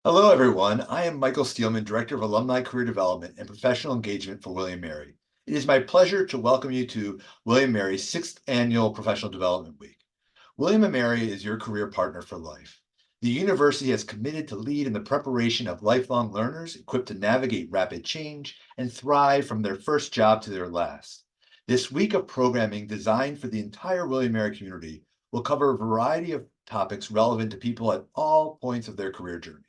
Hello, everyone. I am Michael Steelman, Director of Alumni Career Development and Professional Engagement for William Mary. It is my pleasure to welcome you to William Mary's 6th Annual Professional Development Week. William & Mary is your career partner for life. The university has committed to lead in the preparation of lifelong learners equipped to navigate rapid change and thrive from their first job to their last. This week of programming designed for the entire William & Mary community will cover a variety of topics relevant to people at all points of their career journey.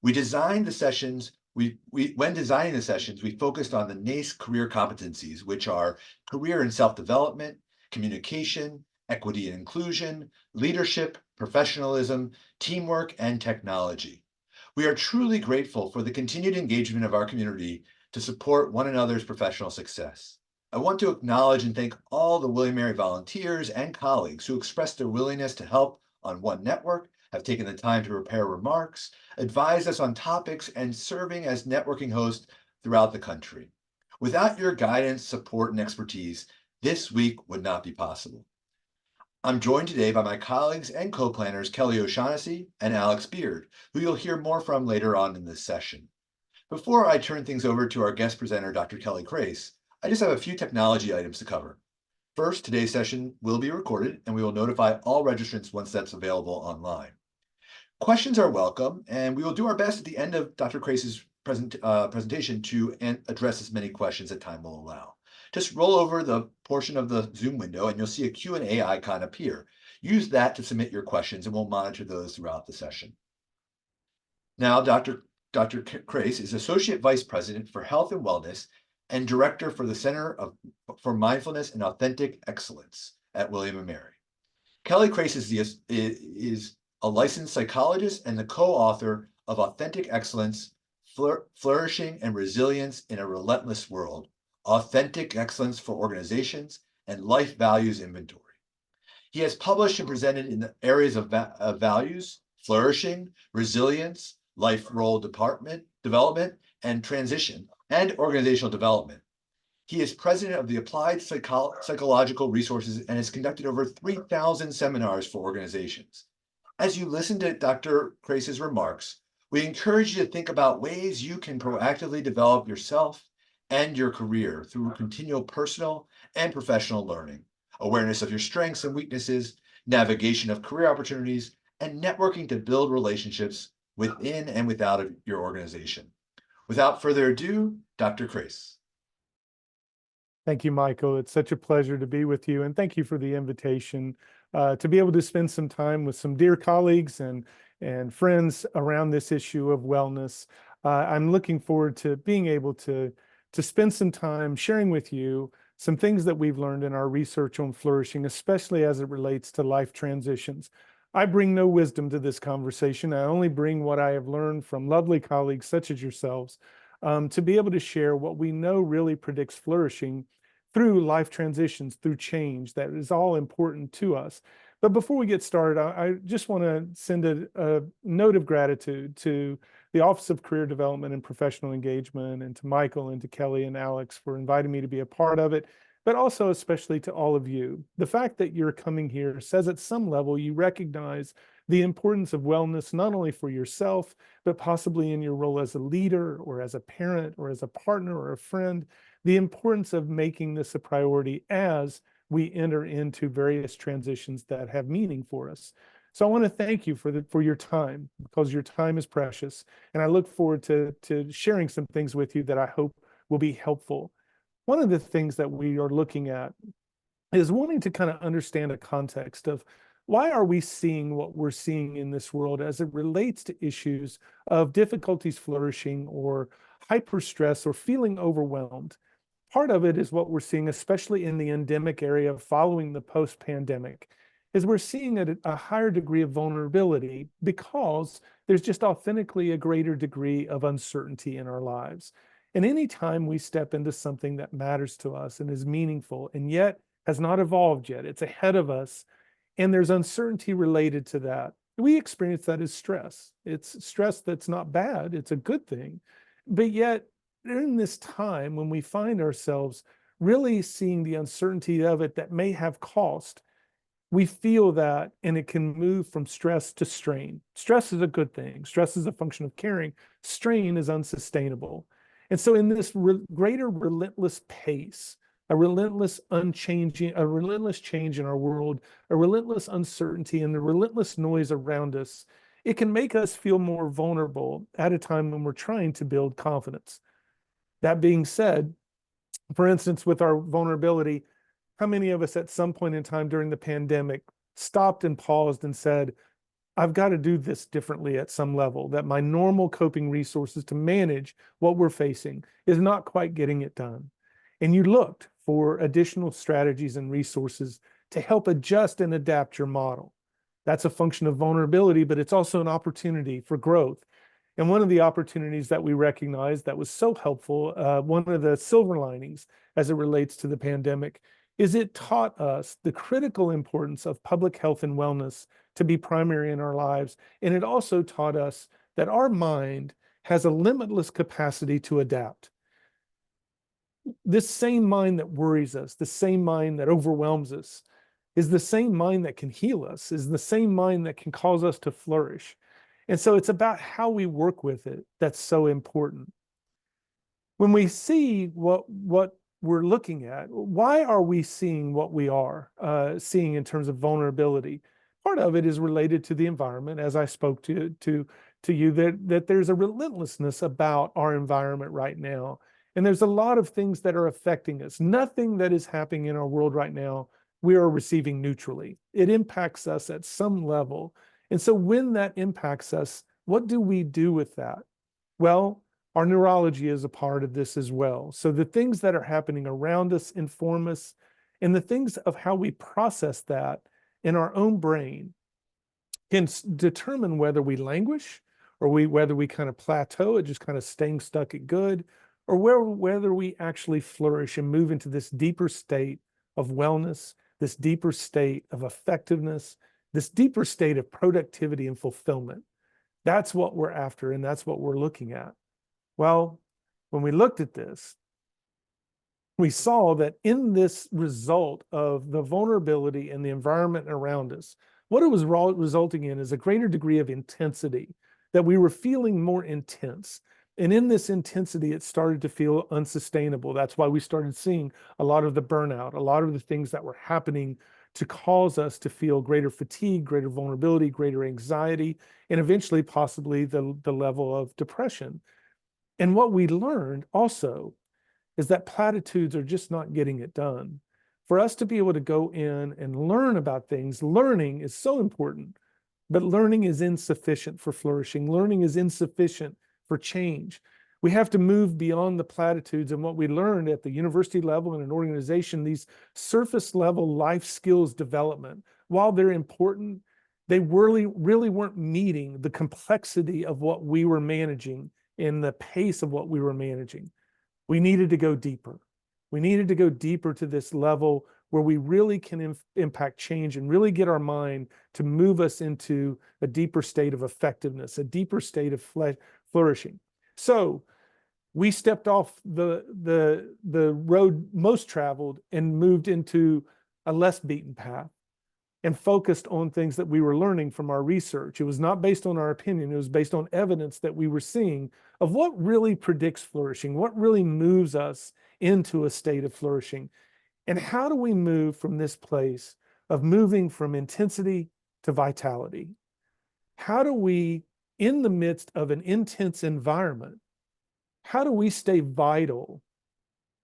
We designed the sessions, when designing the sessions, we focused on the NACE career competencies, which are career and self-development, communication, equity and inclusion, leadership, professionalism, teamwork, and technology. We are truly grateful for the continued engagement of our community to support one another's professional success. I want to acknowledge and thank all the William Mary volunteers and colleagues who expressed their willingness to help on One Network, have taken the time to prepare remarks, advised us on topics, and serving as networking hosts throughout the country. Without your guidance, support, and expertise, this week would not be possible. I'm joined today by my colleagues and co-planners Kelly O'Shaughnessy and Alex Beard, who you'll hear more from later on in this session. Before I turn things over to our guest presenter, Dr. Kelly Crace, I just have a few technology items to cover. First, today's session will be recorded, and we will notify all registrants once that's available online. Questions are welcome, and we will do our best at the end of Dr. Crace's presentation to address as many questions as time will allow. Just roll over the portion of the Zoom window and you'll see a Q&A icon appear. Use that to submit your questions and we'll monitor those throughout the session. Now, Dr. Crace is Associate Vice President for Health and Wellness and Director for the Center for Mindfulness and Authentic Excellence at William & Mary. Kelly Crace is a licensed psychologist and the co-author of Authentic Excellence, Flourishing and Resilience in a Relentless World, Authentic Excellence for Organizations, and Life Values Inventory. He has published and presented in the areas of values, flourishing, resilience, life role development, and transition, and organizational development. He is president of the Applied Psychological Resources and has conducted over 3,000 seminars for organizations. As you listen to Dr. Crace's remarks, we encourage you to think about ways you can proactively develop yourself and your career through continual personal and professional learning, awareness of your strengths and weaknesses, navigation of career opportunities, and networking to build relationships within and without of your organization. Without further ado, Dr. Crace. Thank you, Michael. It's such a pleasure to be with you, and thank you for the invitation to be able to spend some time with some dear colleagues and friends around this issue of wellness. I'm looking forward to being able to spend some time sharing with you some things that we've learned in our research on flourishing, especially as it relates to life transitions. I bring no wisdom to this conversation. I only bring what I have learned from lovely colleagues such as yourselves to be able to share what we know really predicts flourishing through life transitions, through change. That is all important to us. But before we get started, I just want to send a note of gratitude to the Office of Career Development and Professional Engagement, and to Michael and to Kelly and Alex for inviting me to be a part of it, but also especially to all of you. The fact that you're coming here says at some level you recognize the importance of wellness, not only for yourself, but possibly in your role as a leader or as a parent or as a partner or a friend, the importance of making this a priority as we enter into various transitions that have meaning for us. So I want to thank you for your time, because your time is precious. And I look forward to sharing some things with you that I hope will be helpful. One of the things that we are looking at is wanting to kind of understand a context of why are we seeing what we're seeing in this world as it relates to issues of difficulties flourishing or hyper stress or feeling overwhelmed. Part of it is what we're seeing, especially in the endemic area following the post-pandemic, is we're seeing a higher degree of vulnerability because there's just authentically a greater degree of uncertainty in our lives. And anytime we step into something that matters to us and is meaningful and yet has not evolved yet, it's ahead of us, and there's uncertainty related to that, we experience that as stress. It's stress that's not bad, it's a good thing. But yet, during this time when we find ourselves really seeing the uncertainty of it that may have cost, we feel that, and it can move from stress to strain. Stress is a good thing. Stress is a function of caring. Strain is unsustainable. And so in this greater relentless pace, a relentless unchanging, a relentless change in our world, a relentless uncertainty, and the relentless noise around us, it can make us feel more vulnerable at a time when we're trying to build confidence. That being said, for instance, with our vulnerability, how many of us at some point in time during the pandemic stopped and paused and said, I've got to do this differently at some level, that my normal coping resources to manage what we're facing is not quite getting it done. And you looked for additional strategies and resources to help adjust and adapt your model. That's a function of vulnerability, but it's also an opportunity for growth. And one of the opportunities that we recognized that was so helpful, one of the silver linings as it relates to the pandemic, is it taught us the critical importance of public health and wellness to be primary in our lives. And it also taught us that our mind has a limitless capacity to adapt. This same mind that worries us, the same mind that overwhelms us, is the same mind that can heal us, is the same mind that can cause us to flourish. And so it's about how we work with it that's so important. When we see what we're looking at, why are we seeing what we are seeing in terms of vulnerability? Part of it is related to the environment, as I spoke to you, that there's a relentlessness about our environment right now. And there's a lot of things that are affecting us. Nothing that is happening in our world right now, we are receiving neutrally. It impacts us at some level. And so when that impacts us, what do we do with that? Well, our neurology is a part of this as well. So the things that are happening around us inform us, and the things of how we process that in our own brain can determine whether we languish or whether we kind of plateau at just kind of staying stuck at good, or whether we actually flourish and move into this deeper state of wellness, this deeper state of effectiveness, this deeper state of productivity and fulfillment. That's what we're after, and that's what we're looking at. Well, when we looked at this, we saw that in this result of the vulnerability and the environment around us, what it was resulting in is a greater degree of intensity, that we were feeling more intense. And in this intensity, it started to feel unsustainable. That's why we started seeing a lot of the burnout, a lot of the things that were happening to cause us to feel greater fatigue, greater vulnerability, greater anxiety, and eventually possibly the level of depression. And what we learned also is that platitudes are just not getting it done. For us to be able to go in and learn about things, learning is so important, but learning is insufficient for flourishing. Learning is insufficient for change. We have to move beyond the platitudes and what we learned at the university level in an organization, these surface level life skills development. While they're important, they really weren't meeting the complexity of what we were managing in the pace of what we were managing. We needed to go deeper. We needed to go deeper to this level where we really can impact change and really get our mind to move us into a deeper state of effectiveness, a deeper state of flourishing. So we stepped off the road most traveled and moved into a less beaten path and focused on things that we were learning from our research. It was not based on our opinion. It was based on evidence that we were seeing of what really predicts flourishing, what really moves us into a state of flourishing. And how do we move from this place of moving from intensity to vitality? How do we, in the midst of an intense environment, how do we stay vital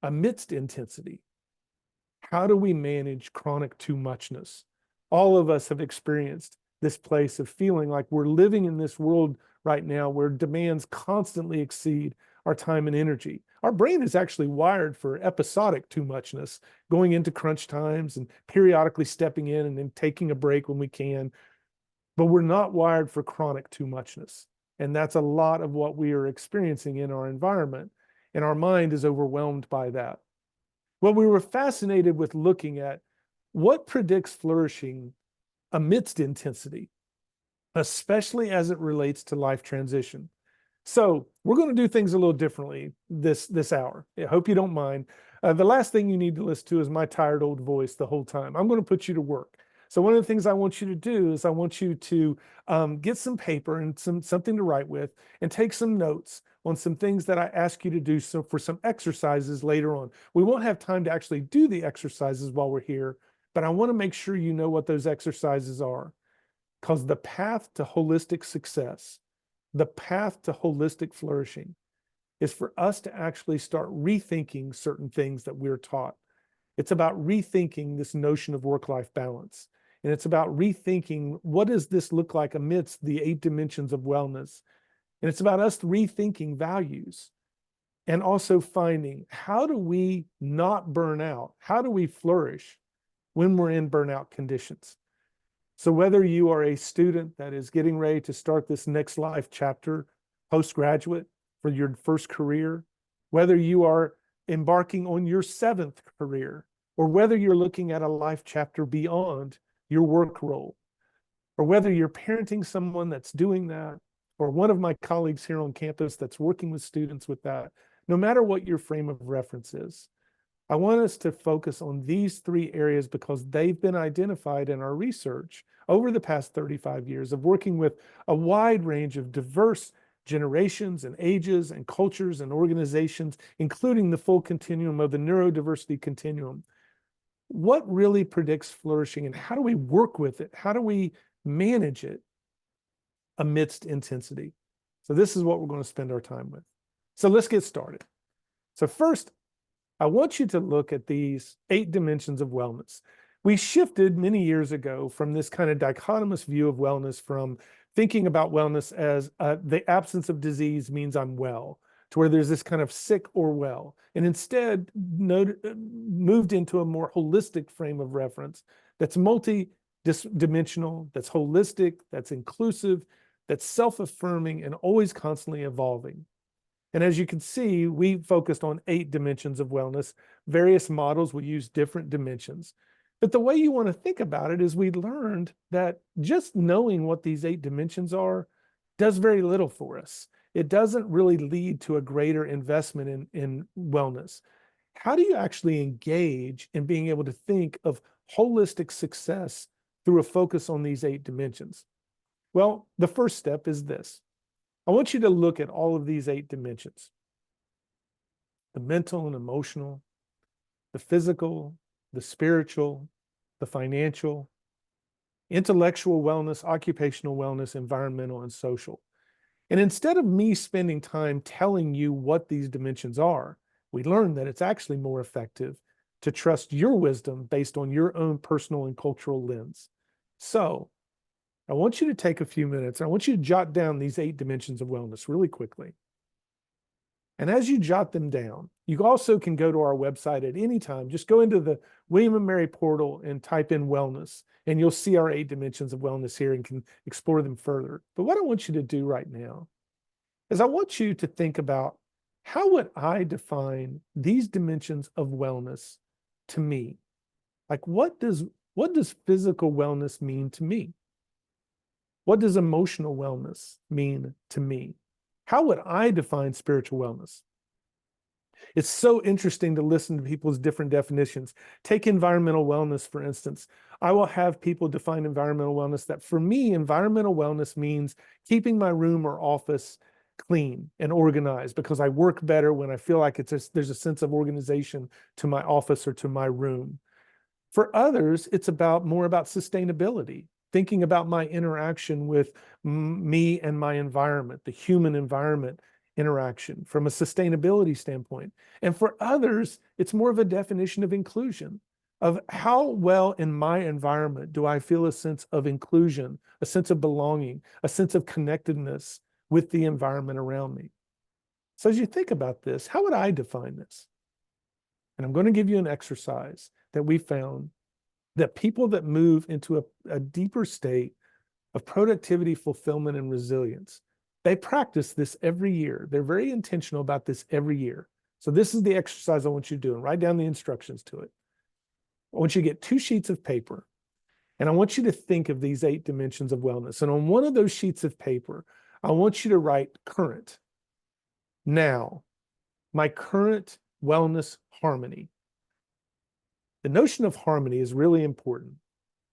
amidst intensity? How do we manage chronic too muchness? All of us have experienced this place of feeling like we're living in this world right now where demands constantly exceed our time and energy. Our brain is actually wired for episodic too muchness, going into crunch times and periodically stepping in and then taking a break when we can. But we're not wired for chronic too muchness. And that's a lot of what we are experiencing in our environment. And our mind is overwhelmed by that. Well, we were fascinated with looking at what predicts flourishing amidst intensity, especially as it relates to life transition. So we're going to do things a little differently this hour. I hope you don't mind. The last thing you need to listen to is my tired old voice the whole time. I'm going to put you to work. So one of the things I want you to do is I want you to get some paper and something to write with and take some notes on some things that I ask you to do so for some exercises later on. We won't have time to actually do the exercises while we're here, but I want to make sure you know what those exercises are, because the path to holistic success, the path to holistic flourishing is for us to actually start rethinking certain things that we're taught. It's about rethinking this notion of work-life balance. And it's about rethinking, what does this look like amidst the 8 dimensions of wellness? And it's about us rethinking values and also finding, how do we not burn out? How do we flourish when we're in burnout conditions? So whether you are a student that is getting ready to start this next life chapter, postgraduate for your first career, whether you are embarking on your 7th career, or whether you're looking at a life chapter beyond your work role, or whether you're parenting someone that's doing that, or one of my colleagues here on campus that's working with students with that, no matter what your frame of reference is, I want us to focus on these 3 areas because they've been identified in our research over the past 35 years of working with a wide range of diverse generations and ages and cultures and organizations, including the full continuum of the neurodiversity continuum. What really predicts flourishing, and how do we work with it? How do we manage it amidst intensity? So this is what we're going to spend our time with. So let's get started. So first, I want you to look at these 8 dimensions of wellness. We shifted many years ago from this kind of dichotomous view of wellness, from thinking about wellness as the absence of disease means I'm well, to where there's this kind of sick or well, and instead moved into a more holistic frame of reference that's multi-dimensional, that's holistic, that's inclusive, that's self-affirming, and always constantly evolving. And as you can see, we focused on 8 dimensions of wellness. Various models will use different dimensions. But the way you want to think about it is, we learned that just knowing what these 8 dimensions are does very little for us. It doesn't really lead to a greater investment in wellness. How do you actually engage in being able to think of holistic success through a focus on these 8 dimensions? Well, the first step is this. I want you to look at all of these 8 dimensions: the mental and emotional, the physical, the spiritual, the financial, intellectual wellness, occupational wellness, environmental, and social. And instead of me spending time telling you what these dimensions are, we learned that it's actually more effective to trust your wisdom based on your own personal and cultural lens. So I want you to take a few minutes. I want you to jot down these 8 dimensions of wellness really quickly. And as you jot them down, you also can go to our website at any time. Just go into the William & Mary portal and type in wellness, and you'll see our 8 dimensions of wellness here and can explore them further. But what I want you to do right now is I want you to think about, how would I define these dimensions of wellness to me? Like, what does physical wellness mean to me? What does emotional wellness mean to me? How would I define spiritual wellness? It's so interesting to listen to people's different definitions. Take environmental wellness, for instance. I will have people define environmental wellness that, for me, environmental wellness means keeping my room or office clean and organized, because I work better when I feel like there's a sense of organization to my office or to my room. For others, it's more about sustainability, thinking about my interaction with me and my environment, the human environment interaction from a sustainability standpoint. And for others, it's more of a definition of inclusion, of how well in my environment do I feel a sense of inclusion, a sense of belonging, a sense of connectedness with the environment around me. So as you think about this, how would I define this? And I'm going to give you an exercise that we found, that people that move into a deeper state of productivity, fulfillment, and resilience, they practice this every year. They're very intentional about this every year. So this is the exercise I want you to do, and write down the instructions to it. I want you to get 2 sheets of paper, and I want you to think of these 8 dimensions of wellness. And on one of those sheets of paper, I want you to write current. Now, my current wellness harmony. The notion of harmony is really important.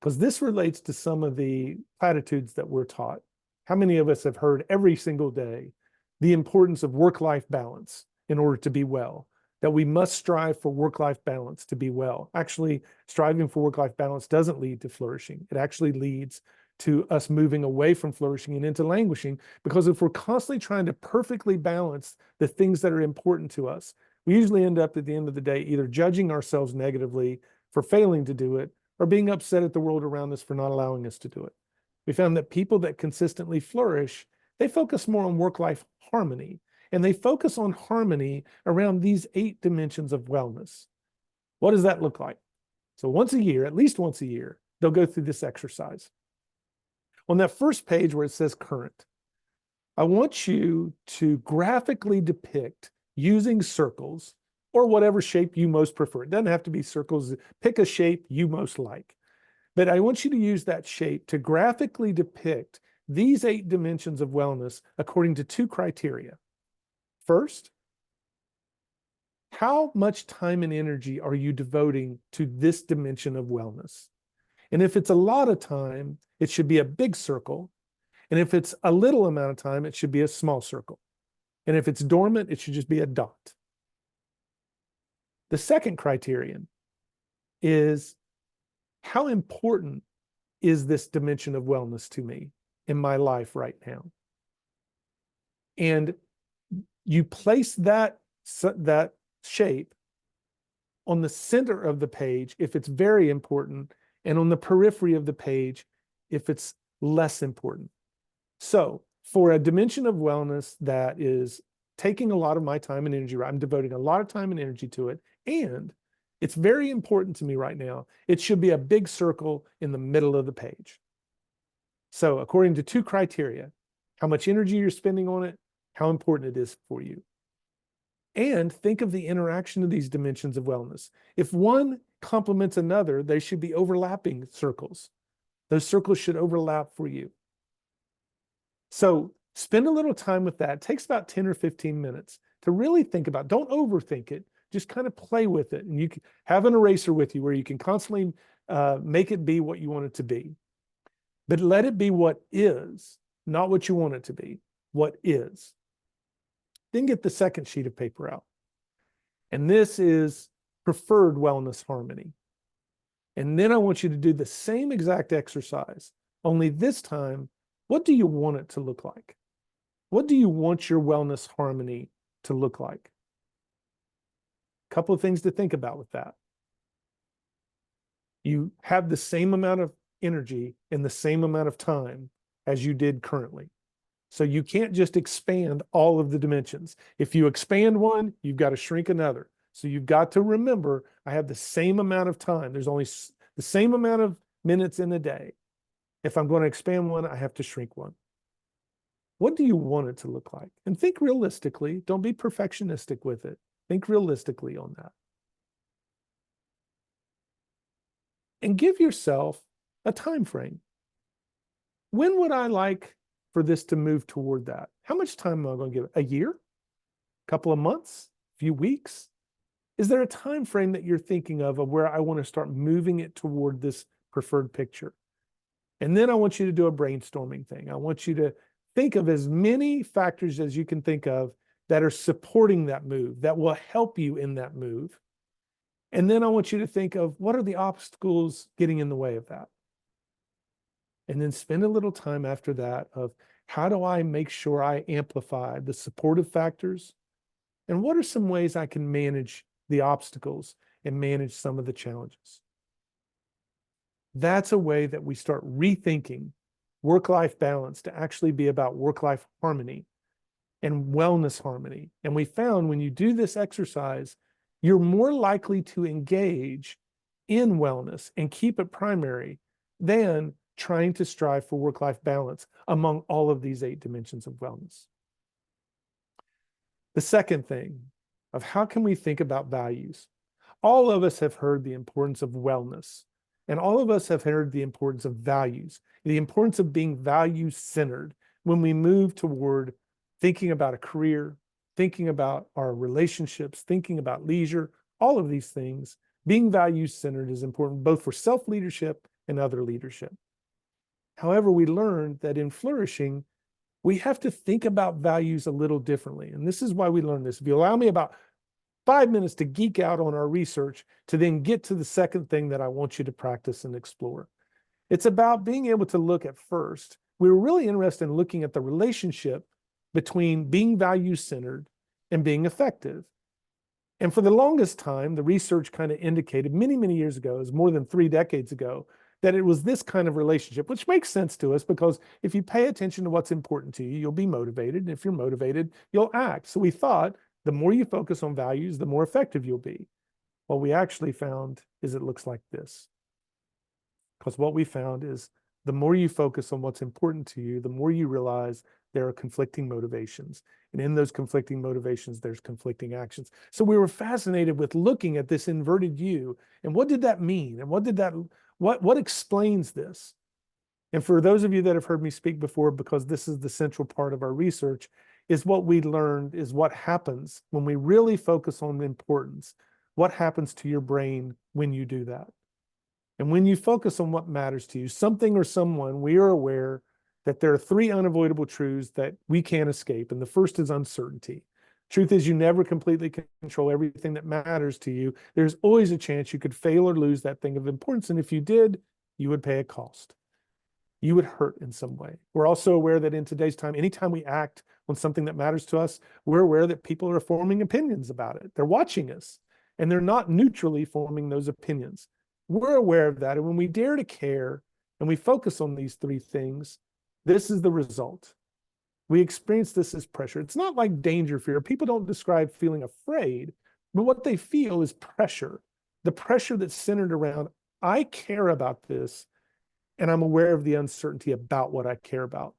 because this relates to some of the platitudes that we're taught. How many of us have heard every single day the importance of work-life balance in order to be well? That we must strive for work-life balance to be well. Actually, striving for work-life balance doesn't lead to flourishing. It actually leads to us moving away from flourishing and into languishing, because if we're constantly trying to perfectly balance the things that are important to us, we usually end up at the end of the day either judging ourselves negatively for failing to do it or being upset at the world around us for not allowing us to do it. We found that people that consistently flourish, they focus more on work-life harmony, and they focus on harmony around these 8 dimensions of wellness. What does that look like? So once a year, at least once a year, they'll go through this exercise. On that first page where it says current, I want you to graphically depict using circles or whatever shape you most prefer. It doesn't have to be circles. Pick a shape you most like. But I want you to use that shape to graphically depict these 8 dimensions of wellness according to 2 criteria. First, how much time and energy are you devoting to this dimension of wellness? And if it's a lot of time, it should be a big circle. And if it's a little amount of time, it should be a small circle. And if it's dormant, it should just be a dot. The second criterion is, how important is this dimension of wellness to me in my life right now? And you place that shape on the center of the page if it's very important, and on the periphery of the page if it's less important. So for a dimension of wellness that is taking a lot of my time and energy, I'm devoting a lot of time and energy to it, and it's very important to me right now, it should be a big circle in the middle of the page. So according to 2 criteria, how much energy you're spending on it, how important it is for you. And think of the interaction of these dimensions of wellness. If one complements another, they should be overlapping circles. Those circles should overlap for you. So spend a little time with that. It takes about 10 or 15 minutes to really think about. Don't overthink it. Just kind of play with it. And you can have an eraser with you where you can constantly make it be what you want it to be. But let it be what is, not what you want it to be. What is. Then get the second sheet of paper out. And this is preferred wellness harmony. And then I want you to do the same exact exercise, only this time, what do you want it to look like? What do you want your wellness harmony to look like? A couple of things to think about with that. You have the same amount of energy in the same amount of time as you did currently. So you can't just expand all of the dimensions. If you expand one, you've got to shrink another. So you've got to remember, I have the same amount of time. There's only the same amount of minutes in a day. If I'm going to expand one, I have to shrink one. What do you want it to look like? And think realistically. Don't be perfectionistic with it. Think realistically on that. And give yourself a time frame. When would I like for this to move toward that? How much time am I going to give it? A year? A couple of months? A few weeks? Is there a time frame that you're thinking of where I want to start moving it toward this preferred picture? And then I want you to do a brainstorming thing. I want you to think of as many factors as you can think of that are supporting that move, that will help you in that move. And then I want you to think of, what are the obstacles getting in the way of that? And then spend a little time after that of, how do I make sure I amplify the supportive factors? And what are some ways I can manage the obstacles and manage some of the challenges? That's a way that we start rethinking work-life balance to actually be about work-life harmony and wellness harmony. And we found when you do this exercise, you're more likely to engage in wellness and keep it primary than trying to strive for work-life balance among all of these 8 dimensions of wellness. The second thing of, how can we think about values? All of us have heard the importance of wellness, and all of us have heard the importance of values, the importance of being value-centered when we move toward thinking about a career, thinking about our relationships, thinking about leisure, all of these things. Being value-centered is important both for self-leadership and other leadership. However, we learned that in flourishing, we have to think about values a little differently. And this is why we learned this. If you allow me about 5 minutes to geek out on our research to then get to the second thing that I want you to practice and explore. It's about being able to look at first. We were really interested in looking at the relationship between being value-centered and being effective. And for the longest time, the research kind of indicated many, many years ago, it was more than 3 decades ago, that it was this kind of relationship, which makes sense to us because if you pay attention to what's important to you, you'll be motivated. And if you're motivated, you'll act. So we thought the more you focus on values, the more effective you'll be. What we actually found is it looks like this. Because what we found is the more you focus on what's important to you, the more you realize there are conflicting motivations. And in those conflicting motivations, there's conflicting actions. So we were fascinated with looking at this inverted U and what did that mean? And what explains this? And for those of you that have heard me speak before, because this is the central part of our research, is what we learned is what happens when we really focus on importance. What happens to your brain when you do that? And when you focus on what matters to you, something or someone, we are aware that there are 3 unavoidable truths that we can't escape. And the first is uncertainty. Truth is, you never completely control everything that matters to you. There's always a chance you could fail or lose that thing of importance. And if you did, you would pay a cost. You would hurt in some way. We're also aware that in today's time, anytime we act on something that matters to us, we're aware that people are forming opinions about it. They're watching us, and they're not neutrally forming those opinions. We're aware of that. And when we dare to care and we focus on these 3 things, this is the result. We experience this as pressure. It's not like danger fear. People don't describe feeling afraid, but what they feel is pressure. The pressure that's centered around, I care about this, and I'm aware of the uncertainty about what I care about.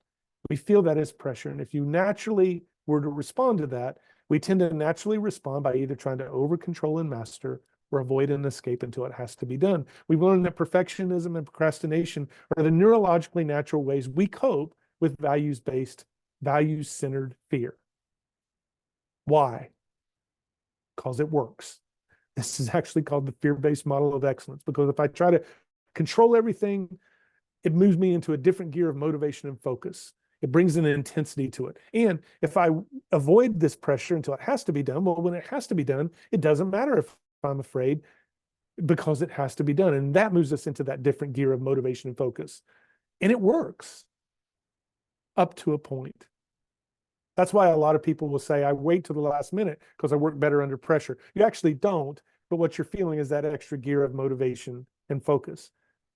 We feel that as pressure. And if you naturally were to respond to that, we tend to naturally respond by either trying to over control and master or avoid and escape until it has to be done. We've learned that perfectionism and procrastination are the neurologically natural ways we cope with values-based, values-centered fear. Why? Because it works. This is actually called the fear-based model of excellence, because if I try to control everything, it moves me into a different gear of motivation and focus. It brings an intensity to it. And if I avoid this pressure until it has to be done, well, when it has to be done, it doesn't matter if I'm afraid, because it has to be done. And that moves us into that different gear of motivation and focus. And it works up to a point. That's why a lot of people will say, I wait till the last minute because I work better under pressure. You actually don't, but what you're feeling is that extra gear of motivation and focus.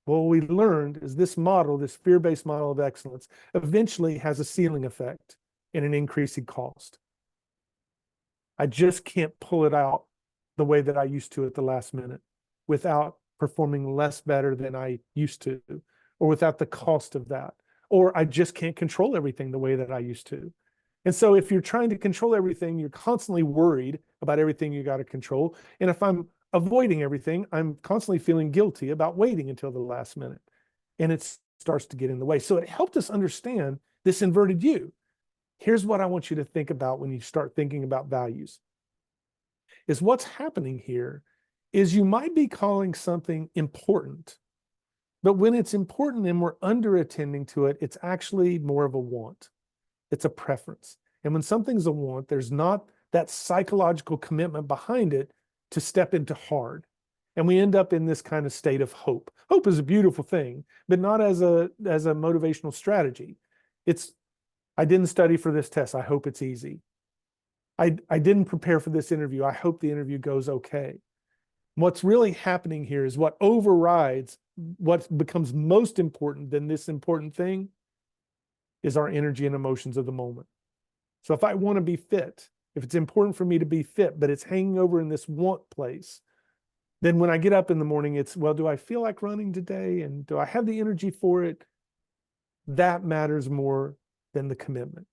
Well, what we learned is this model, this fear-based model of excellence, eventually has a ceiling effect and an increasing cost. I just can't pull it out the way that I used to at the last minute without performing less better than I used to, or without the cost of that. Or I just can't control everything the way that I used to. And so if you're trying to control everything, you're constantly worried about everything you got to control. And if I'm avoiding everything, I'm constantly feeling guilty about waiting until the last minute. And it starts to get in the way. So it helped us understand this inverted U. Here's what I want you to think about when you start thinking about values. Is what's happening here is you might be calling something important, but when it's important and we're under attending to it, it's actually more of a want. It's a preference. And when something's a want, there's not that psychological commitment behind it to step into hard. And we end up in this kind of state of hope. Hope is a beautiful thing, but not as a motivational strategy. It's, I didn't study for this test. I hope it's easy. I didn't prepare for this interview. I hope the interview goes okay. What's really happening here is what overrides what becomes most important than this important thing is our energy and emotions of the moment. So if I want to be fit, if it's important for me to be fit, but it's hanging over in this want place, then when I get up in the morning, it's, well, do I feel like running today? And do I have the energy for it? That matters more than the commitment.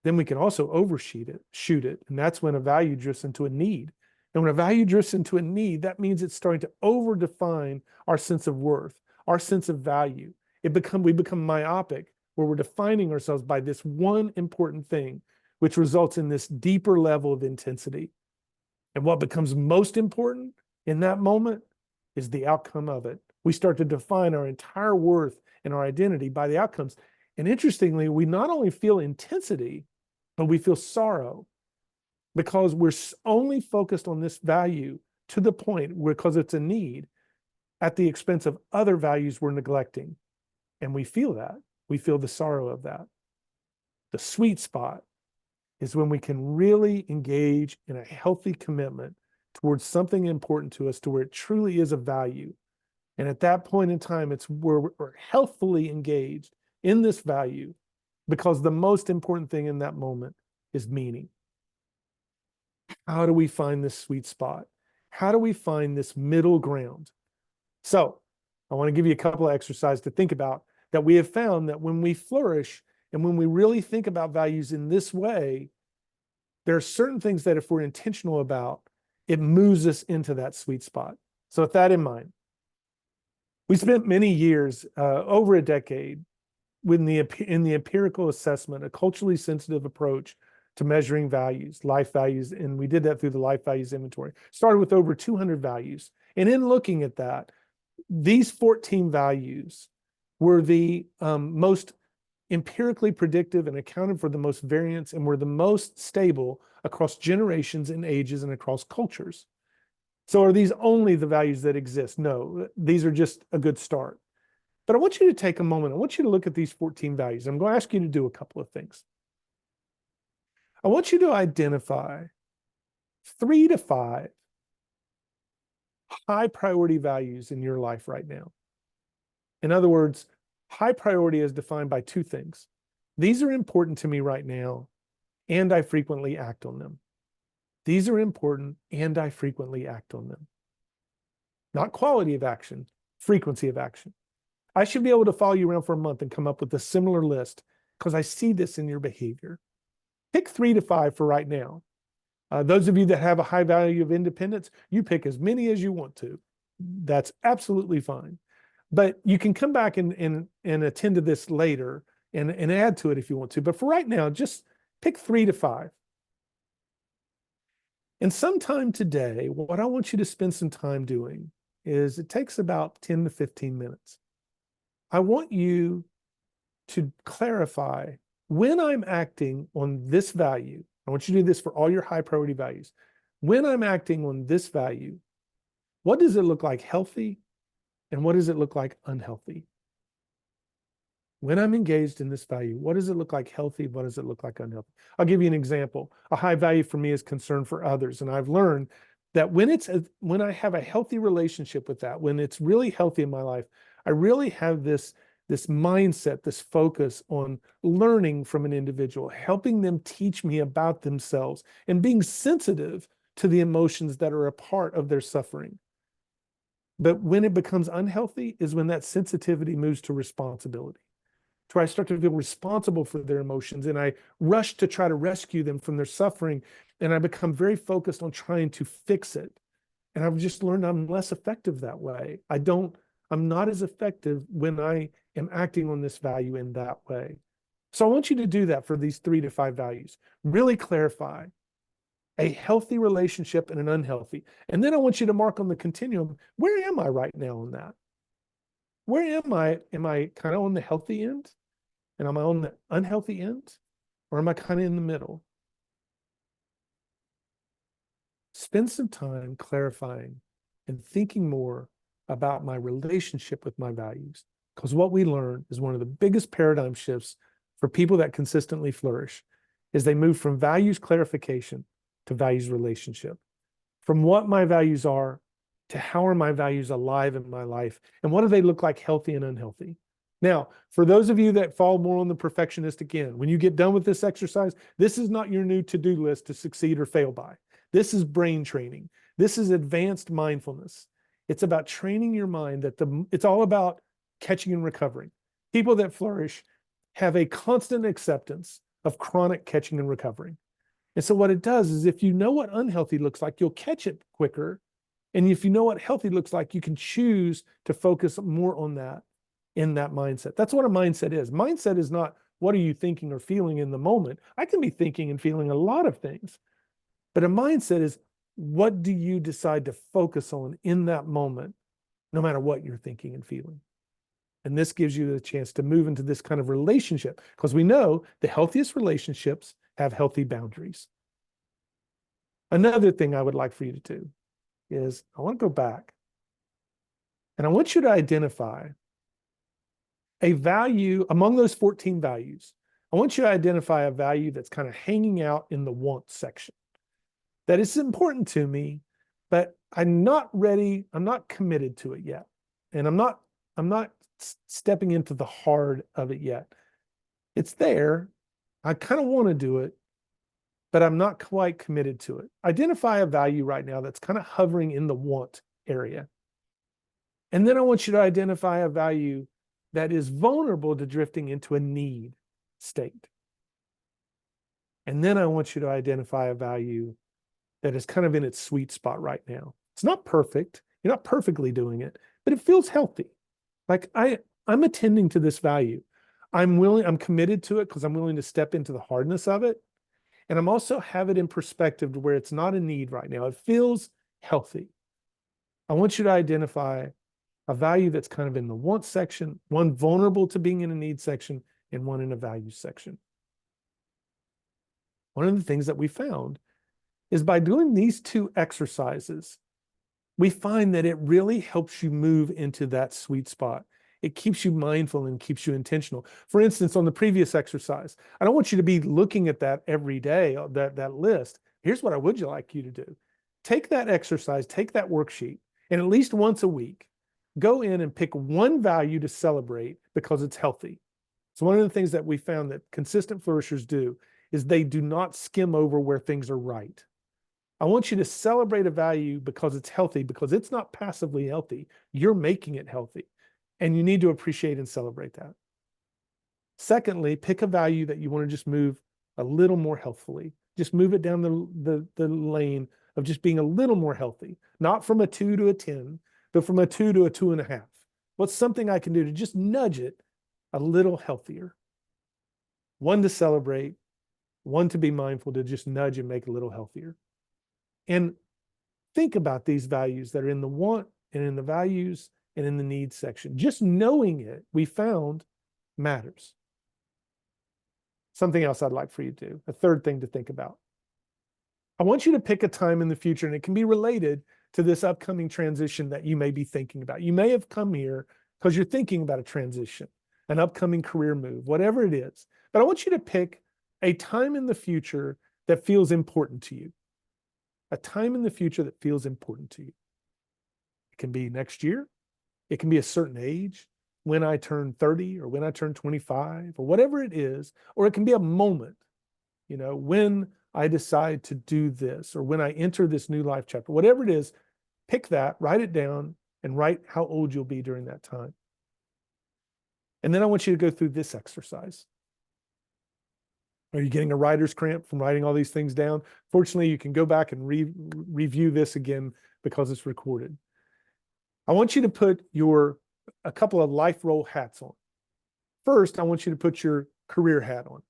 Then we can also shoot it. And that's when a value drifts into a need. And when a value drifts into a need, that means it's starting to over-define our sense of worth, our sense of value. We become myopic, where we're defining ourselves by this one important thing, which results in this deeper level of intensity. And what becomes most important in that moment is the outcome of it, We start to define our entire worth and our identity by the outcomes. And interestingly, we not only feel intensity, but we feel sorrow because we're only focused on this value to the point because it's a need at the expense of other values we're neglecting. And we feel that. We feel the sorrow of that. The sweet spot is when we can really engage in a healthy commitment towards something important to us to where it truly is a value. And at that point in time, it's where we're healthfully engaged in this value because the most important thing in that moment is meaning. How do we find this sweet spot? How do we find this middle ground? So I want to give you a couple of exercises to think about that we have found that when we flourish and when we really think about values in this way, there are certain things that if we're intentional about, it moves us into that sweet spot. So with that in mind, we spent many years, over a decade, in the empirical assessment, a culturally sensitive approach to measuring values, life values, and we did that through the life values inventory. Started with over 200 values. And in looking at that, these 14 values were the most empirically predictive and accounted for the most variance and were the most stable across generations and ages and across cultures. So are these only the values that exist? No, these are just a good start. But I want you to take a moment. I want you to look at these 14 values. I'm going to ask you to do a couple of things. I want you to identify 3 to 5 high priority values in your life right now. In other words, high priority is defined by 2 things. These are important to me right now, and I frequently act on them. These are important, and I frequently act on them. Not quality of action, frequency of action. I should be able to follow you around for a month and come up with a similar list because I see this in your behavior. Pick 3 to 5 for right now. Those of you that have a high value of independence, you pick as many as you want to. That's absolutely fine. But you can come back and attend to this later and add to it if you want to. But for right now, just pick 3 to 5. And sometime today, what I want you to spend some time doing is it takes about 10 to 15 minutes. I want you to clarify when I'm acting on this value. I want you to do this for all your high priority values. When I'm acting on this value, what does it look like healthy and what does it look like unhealthy? When I'm engaged in this value, what does it look like healthy? What does it look like unhealthy? I'll give you an example. A high value for me is concern for others. And I've learned that when I have a healthy relationship with that, when it's really healthy in my life, I really have this mindset, this focus on learning from an individual, helping them teach me about themselves and being sensitive to the emotions that are a part of their suffering. But when it becomes unhealthy is when that sensitivity moves to responsibility, to where I start to feel responsible for their emotions and I rush to try to rescue them from their suffering. And I become very focused on trying to fix it. And I've just learned I'm less effective that way. I'm not as effective when I am acting on this value in that way. So I want you to do that for these 3 to 5 values. Really clarify a healthy relationship and an unhealthy. And then I want you to mark on the continuum, where am I right now on that? Where am I? Am I kind of on the healthy end? And am I on the unhealthy end? Or am I kind of in the middle? Spend some time clarifying and thinking more about my relationship with my values. Because what we learn is one of the biggest paradigm shifts for people that consistently flourish is they move from values clarification to values relationship. From what my values are to how are my values alive in my life and what do they look like healthy and unhealthy. Now, for those of you that fall more on the perfectionistic end, when you get done with this exercise, this is not your new to-do list to succeed or fail by. This is brain training. This is advanced mindfulness. It's about training your mind that it's all about catching and recovering. People that flourish have a constant acceptance of chronic catching and recovering. And so what it does is if you know what unhealthy looks like, you'll catch it quicker. And if you know what healthy looks like, you can choose to focus more on that in that mindset. That's what a mindset is. Mindset is not what are you thinking or feeling in the moment. I can be thinking and feeling a lot of things. But a mindset is what do you decide to focus on in that moment no matter what you're thinking and feeling. And this gives you the chance to move into this kind of relationship, because we know the healthiest relationships have healthy boundaries. Another thing I would like for you to do is I want to go back and I want you to identify a value among those 14 values. I want you to identify a value that's kind of hanging out in the want section. That is important to me, but I'm not ready, I'm not committed to it yet. And I'm not stepping into the hard of it yet. It's there. I kind of want to do it, but I'm not quite committed to it. Identify a value right now that's kind of hovering in the want area. And then I want you to identify a value that is vulnerable to drifting into a need state. And then I want you to identify a value that is kind of in its sweet spot right now. It's not perfect. You're not perfectly doing it, but it feels healthy. Like I'm attending to this value. I'm committed to it because I'm willing to step into the hardness of it. And I'm also have it in perspective to where it's not a need right now. It feels healthy. I want you to identify a value that's kind of in the want section, one vulnerable to being in a need section, and one in a value section. One of the things that we found is by doing these two exercises, we find that it really helps you move into that sweet spot. It keeps you mindful and keeps you intentional. For instance, on the previous exercise, I don't want you to be looking at that every day, that list. Here's what I would like you to do. Take that exercise, take that worksheet, and at least once a week, go in and pick one value to celebrate because it's healthy. So one of the things that we found that consistent flourishers do is they do not skim over where things are right. I want you to celebrate a value because it's healthy, because it's not passively healthy. You're making it healthy. And you need to appreciate and celebrate that. Secondly, pick a value that you want to just move a little more healthfully. Just move it down the lane of just being a little more healthy, not from a 2 to a 10, but from a 2 to a 2.5. What's something I can do to just nudge it a little healthier? One to celebrate, one to be mindful, to just nudge and make a little healthier. And think about these values that are in the want and in the values and in the needs section. Just knowing it, we found, matters. Something else I'd like for you to do, a third thing to think about. I want you to pick a time in the future, and it can be related to this upcoming transition that you may be thinking about. You may have come here because you're thinking about a transition, an upcoming career move, whatever it is. But I want you to pick a time in the future that feels important to you. A time in the future that feels important to you. It can be next year. It can be a certain age, when I turn 30 or when I turn 25 or whatever it is, or it can be a moment, when I decide to do this or when I enter this new life chapter, whatever it is, pick that, write it down, and write how old you'll be during that time. And then I want you to go through this exercise. Are you getting a writer's cramp from writing all these things down? Fortunately, you can go back and review this again because it's recorded. I want you to put a couple of life role hats on. First, I want you to put your career hat on.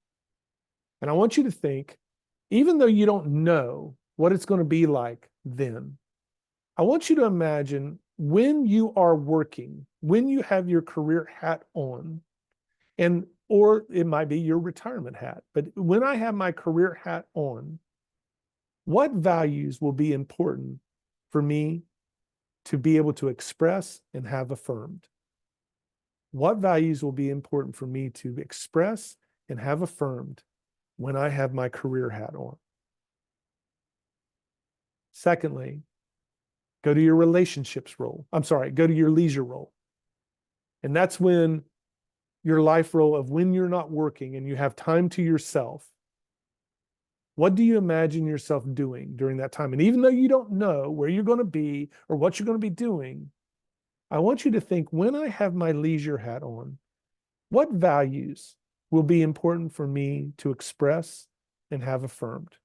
And I want you to think, even though you don't know what it's going to be like then, I want you to imagine when you are working, when you have your career hat on, or it might be your retirement hat. But when I have my career hat on, what values will be important for me to be able to express and have affirmed? What values will be important for me to express and have affirmed when I have my career hat on? Secondly, go to your relationships role. Go to your leisure role. And that's when your life role of when you're not working and you have time to yourself. What do you imagine yourself doing during that time? And even though you don't know where you're going to be or what you're going to be doing, I want you to think, when I have my leisure hat on, what values will be important for me to express and have affirmed?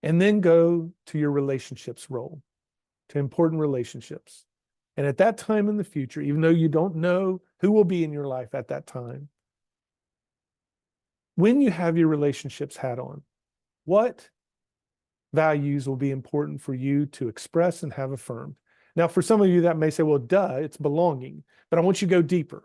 And then go to your relationships role, to important relationships. And at that time in the future, even though you don't know who will be in your life at that time, when you have your relationships hat on, what values will be important for you to express and have affirmed. Now, for some of you that may say, well, duh, it's belonging, but I want you to go deeper.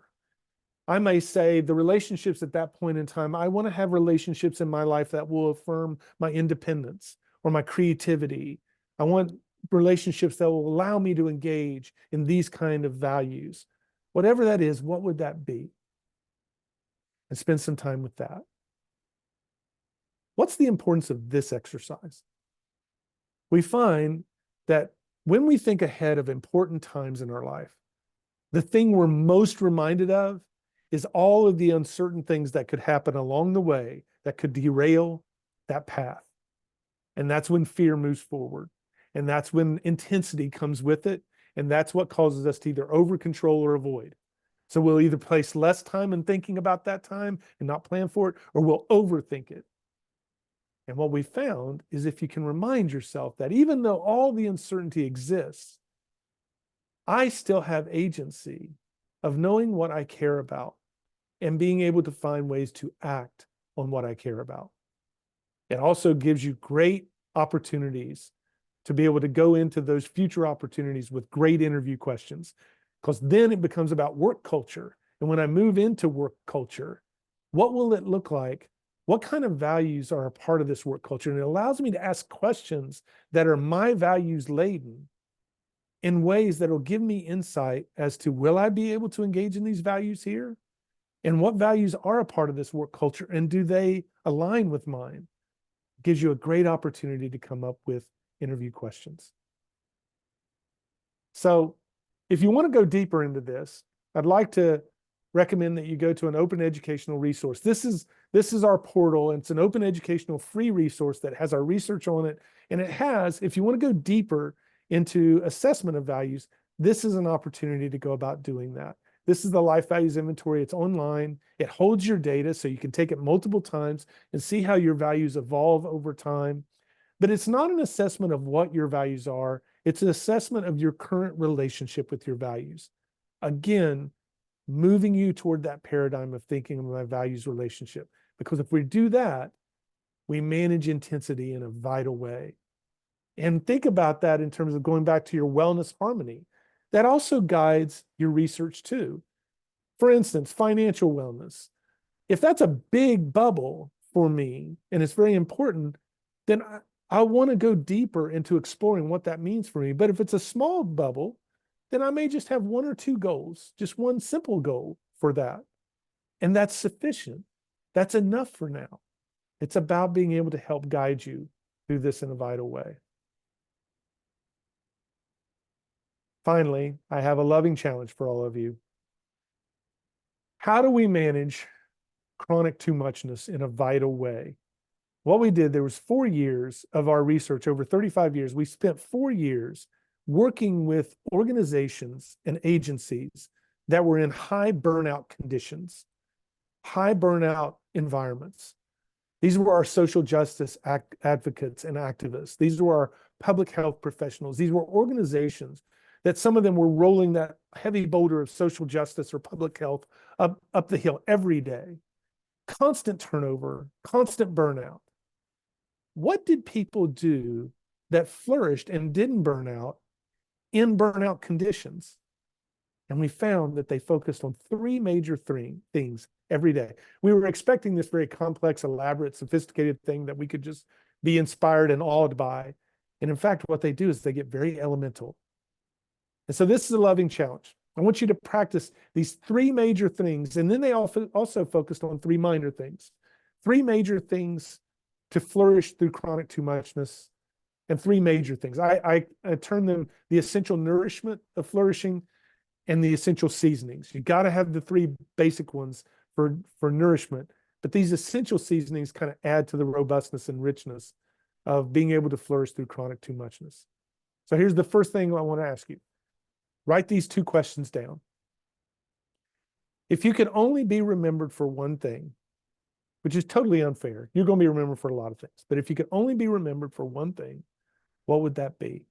I may say the relationships at that point in time, I want to have relationships in my life that will affirm my independence or my creativity. I want relationships that will allow me to engage in these kind of values. Whatever that is, what would that be? And spend some time with that. What's the importance of this exercise? We find that when we think ahead of important times in our life, the thing we're most reminded of is all of the uncertain things that could happen along the way that could derail that path. And that's when fear moves forward. And that's when intensity comes with it. And that's what causes us to either over control or avoid. So we'll either place less time in thinking about that time and not plan for it, or we'll overthink it. And what we found is if you can remind yourself that even though all the uncertainty exists, I still have agency of knowing what I care about and being able to find ways to act on what I care about. It also gives you great opportunities to be able to go into those future opportunities with great interview questions, because then it becomes about work culture. And when I move into work culture, what will it look like? What kind of values are a part of this work culture? And it allows me to ask questions that are my values laden in ways that will give me insight as to, will I be able to engage in these values here? And what values are a part of this work culture? And do they align with mine? It gives you a great opportunity to come up with interview questions. So if you want to go deeper into this, I'd like to recommend that you go to an open educational resource. This is our portal, and it's an open educational free resource that has our research on it. And it has, if you want to go deeper into assessment of values, this is an opportunity to go about doing that. This is the Life Values Inventory. It's online. It holds your data so you can take it multiple times and see how your values evolve over time. But it's not an assessment of what your values are. It's an assessment of your current relationship with your values. Again, moving you toward that paradigm of thinking of my values relationship. Because if we do that, we manage intensity in a vital way. And think about that in terms of going back to your wellness harmony. That also guides your research too. For instance, financial wellness. If that's a big bubble for me and it's very important, then I want to go deeper into exploring what that means for me. But if it's a small bubble, then I may just have one or two goals, just one simple goal for that. And that's sufficient. That's enough for now. It's about being able to help guide you through this in a vital way. Finally, I have a loving challenge for all of you. How do we manage chronic too muchness in a vital way? What we did, there was 4 years of our research, over 35 years. We spent 4 years working with organizations and agencies that were in high burnout conditions, high burnout environments. These were our social justice advocates and activists. These were our public health professionals. These were organizations that some of them were rolling that heavy boulder of social justice or public health up the hill every day. Constant turnover, constant burnout. What did people do that flourished and didn't burn out in burnout conditions? And we found that they focused on 3 major things every day. We were expecting this very complex, elaborate, sophisticated thing that we could just be inspired and awed by. And in fact, what they do is they get very elemental. And so this is a loving challenge. I want you to practice these 3 major things. And then they also focused on 3 minor things. 3 major things to flourish through chronic too muchness, and 3 major things. I term them the essential nourishment of flourishing and the essential seasonings. You got to have the 3 basic ones for nourishment, but these essential seasonings kind of add to the robustness and richness of being able to flourish through chronic too muchness. So here's the first thing I want to ask you. Write these 2 questions down. If you could only be remembered for one thing, which is totally unfair, you're going to be remembered for a lot of things, but if you could only be remembered for one thing, what would that be?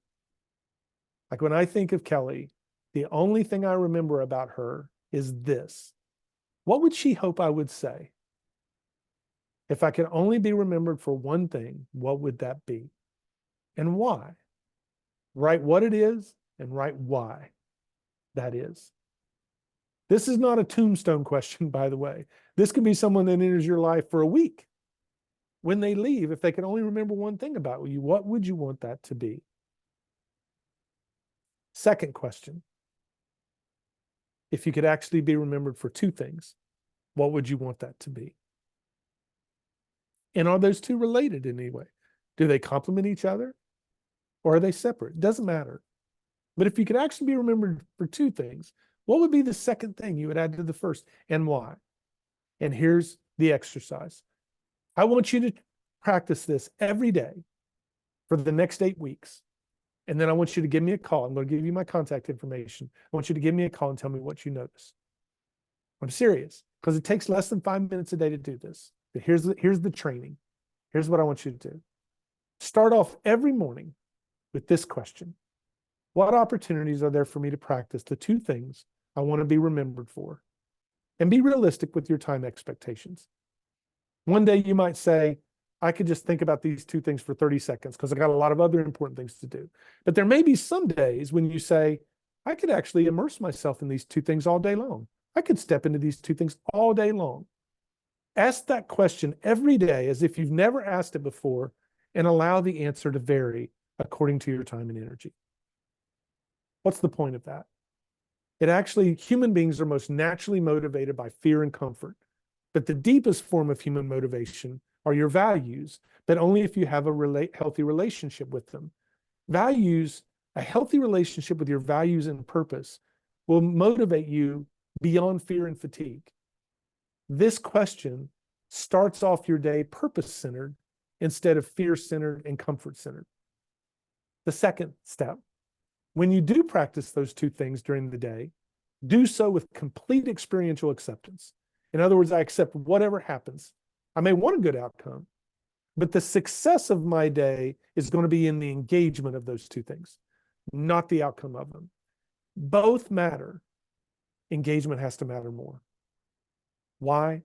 Like when I think of Kelly, the only thing I remember about her is this. What would she hope I would say? If I could only be remembered for one thing, what would that be? and why. Write what it is and write why that is. This is not a tombstone question, by the way. This could be someone that enters your life for a week. When they leave, if they can only remember one thing about you, what would you want that to be? Second question. If you could actually be remembered for two things, what would you want that to be? And are those two related in any way? Do they complement each other or are they separate? Doesn't matter. But if you could actually be remembered for two things, what would be the second thing you would add to the first and why? And here's the exercise. I want you to practice this every day for the next 8 weeks. And then I want you to give me a call. I'm going to give you my contact information. I want you to give me a call and tell me what you notice. I'm serious, because it takes less than 5 minutes a day to do this. But here's the training. Here's what I want you to do. Start off every morning with this question. What opportunities are there for me to practice the two things I want to be remembered for? And be realistic with your time expectations. One day you might say, I could just think about these two things for 30 seconds because I got a lot of other important things to do. But there may be some days when you say, I could actually immerse myself in these two things all day long. I could step into these two things all day long. Ask that question every day as if you've never asked it before and allow the answer to vary according to your time and energy. What's the point of that? Human beings are most naturally motivated by fear and comfort. But the deepest form of human motivation are your values, but only if you have a healthy relationship with them. A healthy relationship with your values and purpose will motivate you beyond fear and fatigue. This question starts off your day purpose-centered instead of fear-centered and comfort-centered. The second step, when you do practice those two things during the day, do so with complete experiential acceptance. In other words, I accept whatever happens. I may want a good outcome, but the success of my day is going to be in the engagement of those two things, not the outcome of them. Both matter. Engagement has to matter more. Why?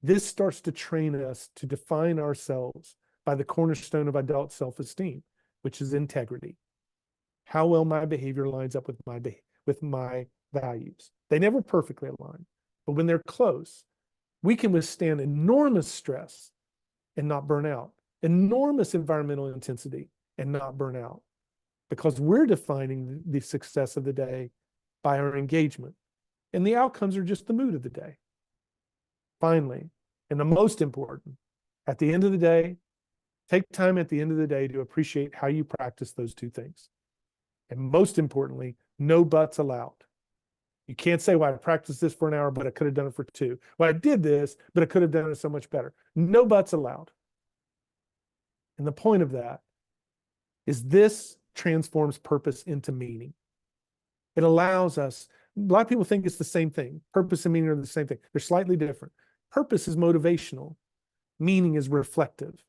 This starts to train us to define ourselves by the cornerstone of adult self-esteem, which is integrity. How well my behavior lines up with my values. They never perfectly align, but when they're close, we can withstand enormous stress and not burn out, enormous environmental intensity and not burn out, because we're defining the success of the day by our engagement, and the outcomes are just the mood of the day. Finally, and the most important, at the end of the day, take time at the end of the day to appreciate how you practice those two things. And most importantly, no buts allowed. You can't say, well, I practiced this for an hour, but I could have done it for 2. Well, I did this, but I could have done it so much better. No buts allowed. And the point of that is this transforms purpose into meaning. It allows us, a lot of people think it's the same thing. Purpose and meaning are the same thing. They're slightly different. Purpose is motivational. Meaning is reflective.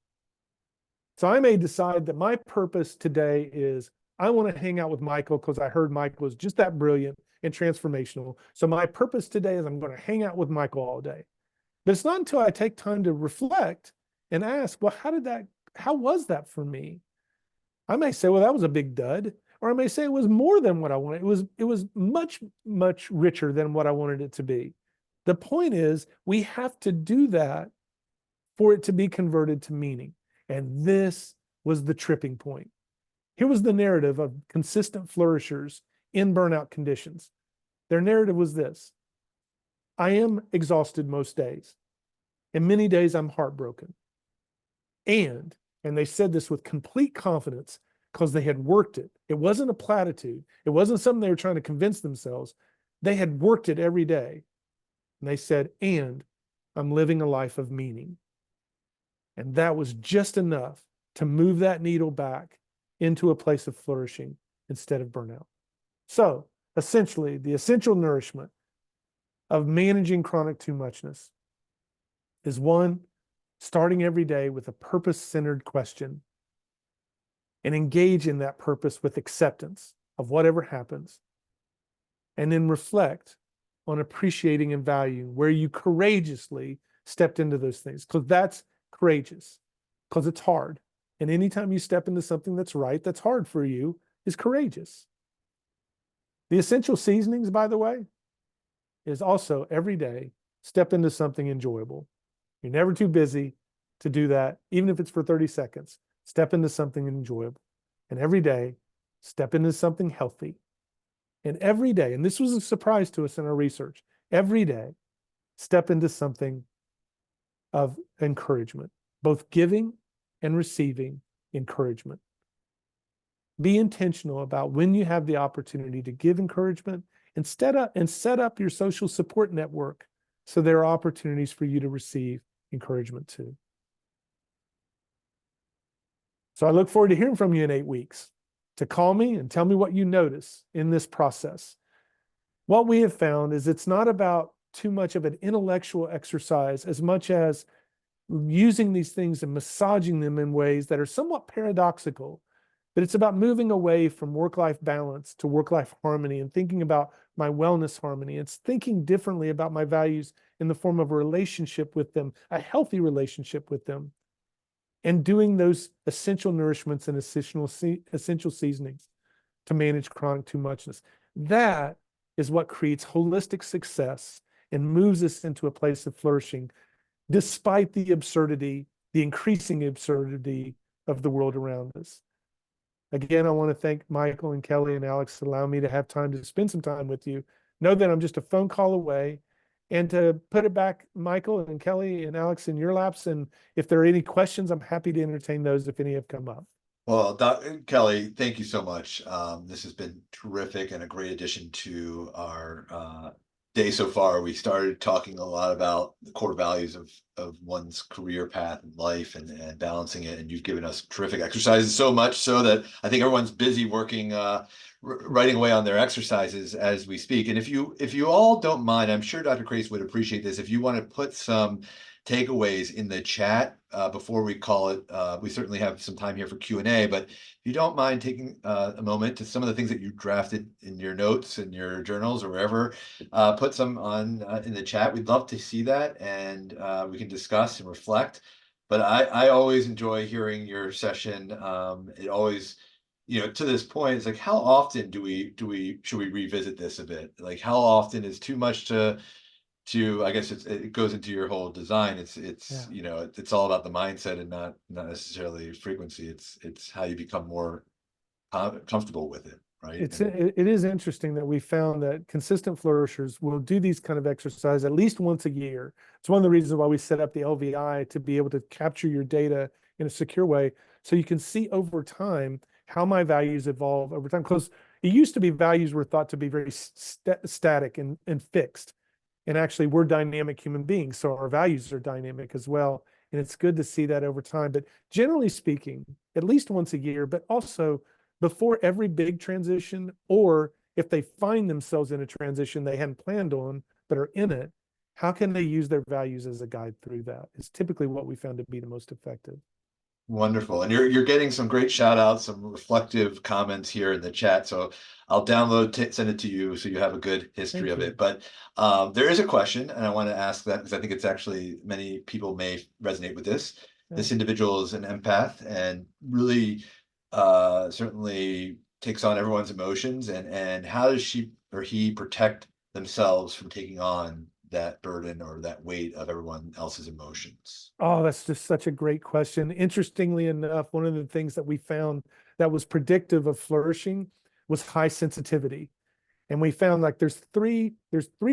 So I may decide that my purpose today is I want to hang out with Michael because I heard Michael is just that brilliant and transformational. So my purpose today is I'm going to hang out with Michael all day. But it's not until I take time to reflect and ask, well, how was that for me? I may say, well, that was a big dud. Or I may say it was more than what I wanted. It was much, much richer than what I wanted it to be. The point is, we have to do that for it to be converted to meaning. And this was the tripping point. Here was the narrative of consistent flourishers in burnout conditions. Their narrative was this: I am exhausted most days, and many days I'm heartbroken. And they said this with complete confidence because they had worked it. It wasn't a platitude. It wasn't something they were trying to convince themselves. They had worked it every day. And they said, and I'm living a life of meaning. And that was just enough to move that needle back into a place of flourishing instead of burnout. So essentially, the essential nourishment of managing chronic too muchness is, 1, starting every day with a purpose-centered question and engage in that purpose with acceptance of whatever happens, and then reflect on appreciating and valuing where you courageously stepped into those things, because that's courageous, because it's hard. And anytime you step into something that's right, that's hard for you, is courageous. The essential seasonings, by the way, is also every day step into something enjoyable. You're never too busy to do that, even if it's for 30 seconds. Step into something enjoyable. And every day, step into something healthy. And every day, and this was a surprise to us in our research, every day, step into something of encouragement, both giving and receiving encouragement. Be intentional about when you have the opportunity to give encouragement and set up your social support network so there are opportunities for you to receive encouragement too. So I look forward to hearing from you in 8 weeks to call me and tell me what you notice in this process. What we have found is it's not about too much of an intellectual exercise as much as using these things and massaging them in ways that are somewhat paradoxical, but it's about moving away from work-life balance to work-life harmony and thinking about my wellness harmony. It's thinking differently about my values in the form of a relationship with them, a healthy relationship with them, and doing those essential nourishments and essential seasonings to manage chronic too muchness. That is what creates holistic success and moves us into a place of flourishing, despite the absurdity, the increasing absurdity of the world around us. Again, I want to thank Michael and Kelly and Alex for allowing me to have time to spend some time with you. Know that I'm just a phone call away. And to put it back, Michael and Kelly and Alex, in your laps. And if there are any questions, I'm happy to entertain those if any have come up. Well, Kelly, thank you so much. This has been terrific and a great addition to our day so far. We started talking a lot about the core values of one's career path and life and balancing it. And you've given us terrific exercises, so much so that I think everyone's busy working, writing away on their exercises as we speak. And if you all don't mind, I'm sure Dr. Crace would appreciate this. If you want to put some takeaways in the chat before we call it. We certainly have some time here for Q&A, but if you don't mind taking a moment to some of the things that you drafted in your notes and your journals or wherever, put some on in the chat. We'd love to see that, and we can discuss and reflect. But I always enjoy hearing your session. It always, to this point, it's like, how often should we revisit this a bit? Like, how often is too much to I guess it goes into your whole design. It's it's all about the mindset and not necessarily frequency. It's how you become more comfortable with it, right? It is interesting that we found that consistent flourishers will do these kind of exercise at least once a year. It's one of the reasons why we set up the LVI, to be able to capture your data in a secure way so you can see over time how my values evolve over time. Because it used to be values were thought to be very static and fixed. And actually, we're dynamic human beings, so our values are dynamic as well. And it's good to see that over time. But generally speaking, at least once a year, but also before every big transition, or if they find themselves in a transition they hadn't planned on, but are in it, how can they use their values as a guide through that? It's typically what we found to be the most effective. Wonderful. And you're getting some great shout outs, some reflective comments here in the chat. So I'll download, send it to you so you have a good history of it. But there is a question, and I want to ask that because I think it's actually many people may resonate with this. Yeah. This individual is an empath and really certainly takes on everyone's emotions. And how does she or he protect themselves from taking on that burden or that weight of everyone else's emotions? Oh, that's just such a great question. Interestingly enough, one of the things that we found that was predictive of flourishing was high sensitivity. And we found like there's three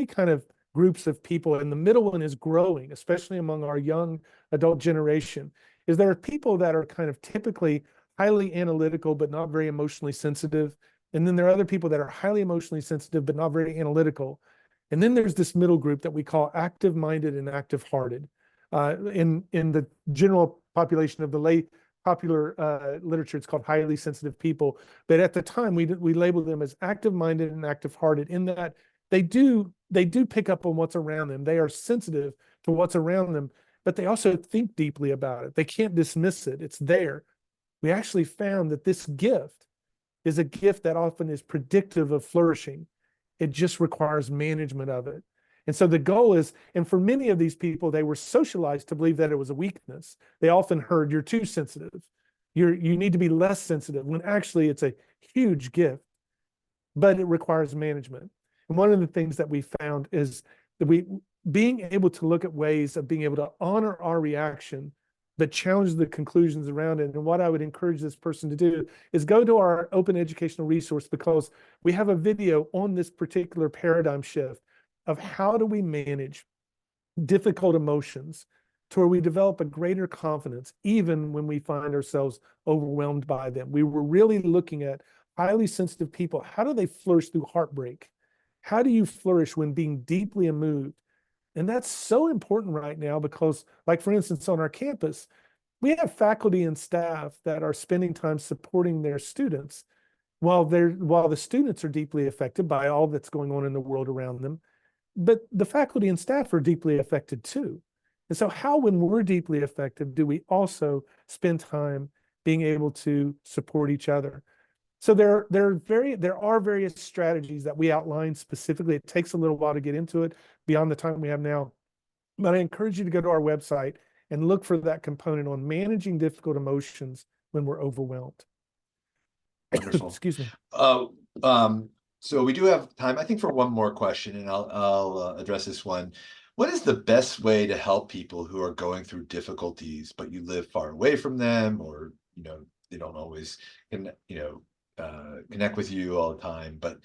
kind of groups of people, and the middle one is growing, especially among our young adult generation, is there are people that are kind of typically highly analytical, but not very emotionally sensitive. And then there are other people that are highly emotionally sensitive, but not very analytical. And then there's this middle group that we call active-minded and active-hearted. In the general population of the lay popular literature, it's called highly sensitive people. But at the time, we labeled them as active-minded and active-hearted, in that they do pick up on what's around them. They are sensitive to what's around them, but they also think deeply about it. They can't dismiss it. It's there. We actually found that this gift is a gift that often is predictive of flourishing. It just requires management of it. And so the goal is, and for many of these people, they were socialized to believe that it was a weakness. They often heard, you're too sensitive. You need to be less sensitive, when actually it's a huge gift, but it requires management. And one of the things that we found is that being able to look at ways of being able to honor our reaction, but challenge the conclusions around it. And what I would encourage this person to do is go to our open educational resource, because we have a video on this particular paradigm shift of how do we manage difficult emotions to where we develop a greater confidence, even when we find ourselves overwhelmed by them. We were really looking at highly sensitive people. How do they flourish through heartbreak? How do you flourish when being deeply moved? And that's so important right now because, like, for instance, on our campus, we have faculty and staff that are spending time supporting their students while the students are deeply affected by all that's going on in the world around them. But the faculty and staff are deeply affected too. And so how, when we're deeply affected, do we also spend time being able to support each other? So there are various strategies that we outline specifically. It takes a little while to get into it beyond the time we have now. But I encourage you to go to our website and look for that component on managing difficult emotions when we're overwhelmed. Wonderful. Excuse me. So we do have time, I think, for one more question, and I'll address this one. What is the best way to help people who are going through difficulties, but you live far away from them, or they don't always connect with you all the time, but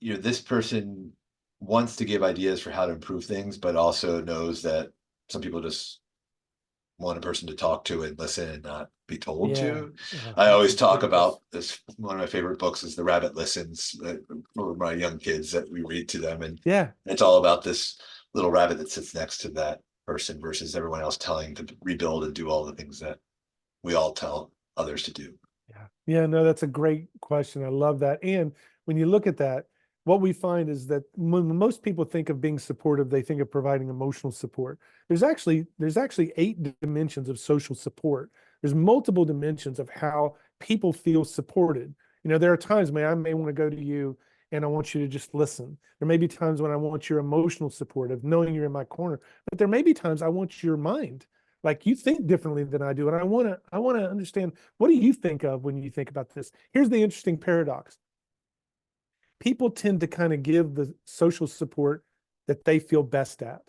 this person wants to give ideas for how to improve things, but also knows that some people just want a person to talk to and listen and not be told to. I That's always talk great about this. One of my favorite books is The Rabbit Listens, for my young kids that we read to them. And Yeah. it's all about this little rabbit that sits next to that person versus everyone else telling to rebuild and do all the things that we all tell others to do. Yeah, no, that's a great question. I love that. And when you look at that, what we find is that when most people think of being supportive, they think of providing emotional support. There's actually 8 dimensions of social support. There's multiple dimensions of how people feel supported. There are times when I may want to go to you and I want you to just listen. There may be times when I want your emotional support of knowing you're in my corner, but there may be times I want your mind. Like, you think differently than I do, and I want to understand, what do you think of when you think about this? Here's the interesting paradox. People tend to kind of give the social support that they feel best at.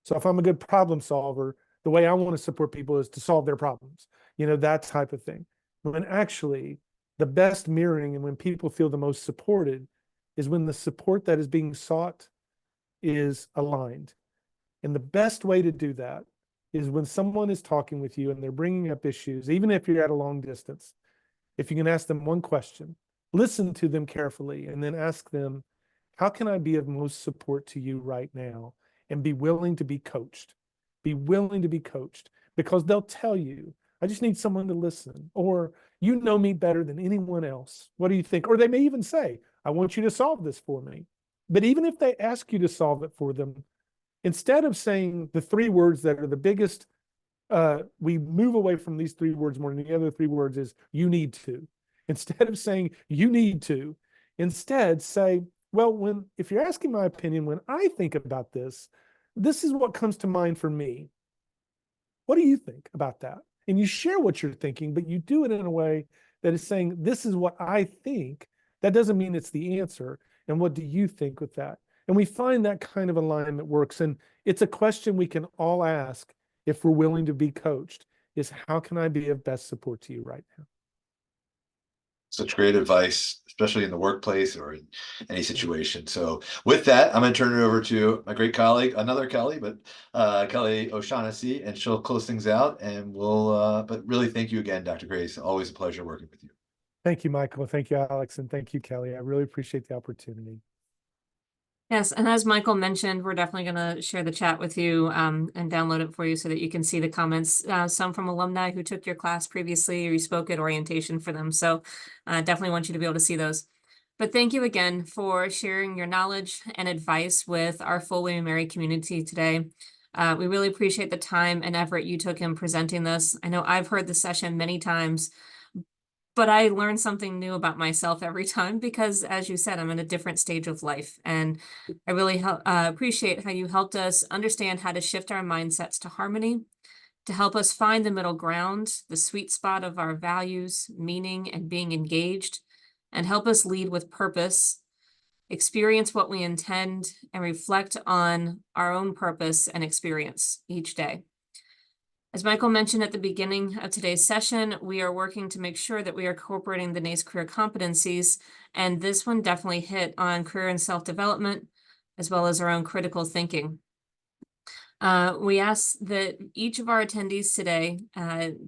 So if I'm a good problem solver, the way I want to support people is to solve their problems, that type of thing. When actually the best mirroring and when people feel the most supported is when the support that is being sought is aligned. And the best way to do that is when someone is talking with you and they're bringing up issues, even if you're at a long distance, if you can ask them one question, listen to them carefully, and then ask them, how can I be of most support to you right now? And be willing to be coached. Be willing to be coached, because they'll tell you, I just need someone to listen, or you know me better than anyone else. What do you think? Or they may even say, I want you to solve this for me. But even if they ask you to solve it for them, instead of saying the 3 words that are the biggest, we move away from these 3 words more, and the other 3 words is you need to. Instead of saying you need to, instead say, well, if you're asking my opinion, when I think about this, this is what comes to mind for me. What do you think about that? And you share what you're thinking, but you do it in a way that is saying, this is what I think. That doesn't mean it's the answer. And what do you think with that? And we find that kind of alignment works. And it's a question we can all ask if we're willing to be coached, is how can I be of best support to you right now? Such great advice, especially in the workplace or in any situation. So with that, I'm going to turn it over to my great colleague, another Kelly, but Kelly O'Shaughnessy, and she'll close things out. And but really thank you again, Dr. Crace. Always a pleasure working with you. Thank you, Michael. Thank you, Alex. And thank you, Kelly. I really appreciate the opportunity. Yes, and as Michael mentioned, we're definitely going to share the chat with you and download it for you so that you can see the comments, some from alumni who took your class previously or you spoke at orientation for them. So definitely want you to be able to see those. But thank you again for sharing your knowledge and advice with our full William & Mary community today. We really appreciate the time and effort you took in presenting this. I know I've heard the session many times, but I learn something new about myself every time because, as you said, I'm in a different stage of life. And I really appreciate how you helped us understand how to shift our mindsets to harmony, to help us find the middle ground, the sweet spot of our values, meaning, and being engaged, and help us lead with purpose, experience what we intend, and reflect on our own purpose and experience each day. As Michael mentioned at the beginning of today's session, we are working to make sure that we are incorporating the NACE career competencies, and this one definitely hit on career and self-development, as well as our own critical thinking. We ask that each of our attendees today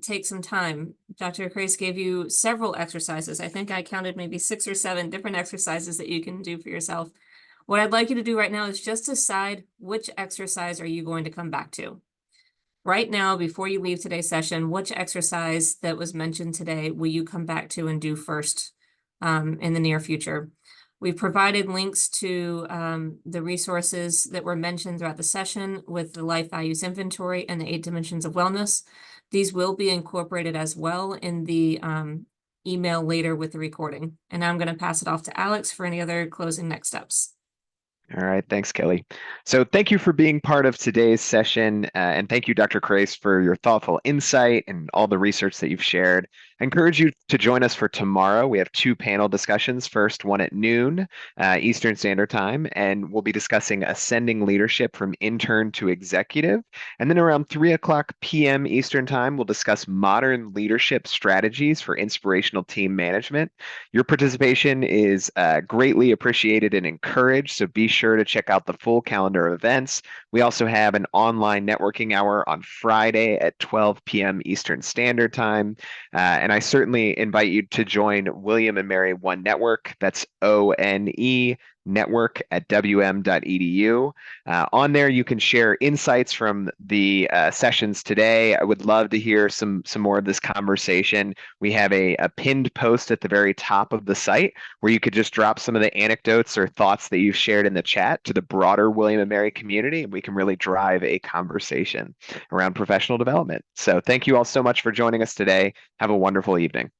take some time. Dr. Crace gave you several exercises. I think I counted maybe 6 or 7 different exercises that you can do for yourself. What I'd like you to do right now is just decide which exercise are you going to come back to. Right now, before you leave today's session, which exercise that was mentioned today will you come back to and do first in the near future? We've provided links to the resources that were mentioned throughout the session with the life values inventory and the 8 dimensions of wellness. These will be incorporated as well in the email later with the recording. And now I'm going to pass it off to Alex for any other closing next steps. All right, thanks, Kelly. So thank you for being part of today's session, and thank you, Dr. Crace, for your thoughtful insight and all the research that you've shared. I encourage you to join us for tomorrow. We have 2 panel discussions. First, one at noon Eastern Standard Time, and we'll be discussing ascending leadership from intern to executive. And then around 3:00 p.m. Eastern Time, we'll discuss modern leadership strategies for inspirational team management. Your participation is greatly appreciated and encouraged, so be sure to check out the full calendar of events. We also have an online networking hour on Friday at 12 p.m. Eastern Standard Time. And I certainly invite you to join William and Mary One Network. That's ONE network at wm.edu. On there, you can share insights from the sessions today. I would love to hear some more of this conversation. We have a pinned post at the very top of the site where you could just drop some of the anecdotes or thoughts that you've shared in the chat to the broader William and Mary community, and we can really drive a conversation around professional development. So thank you all so much for joining us today. Have a wonderful evening.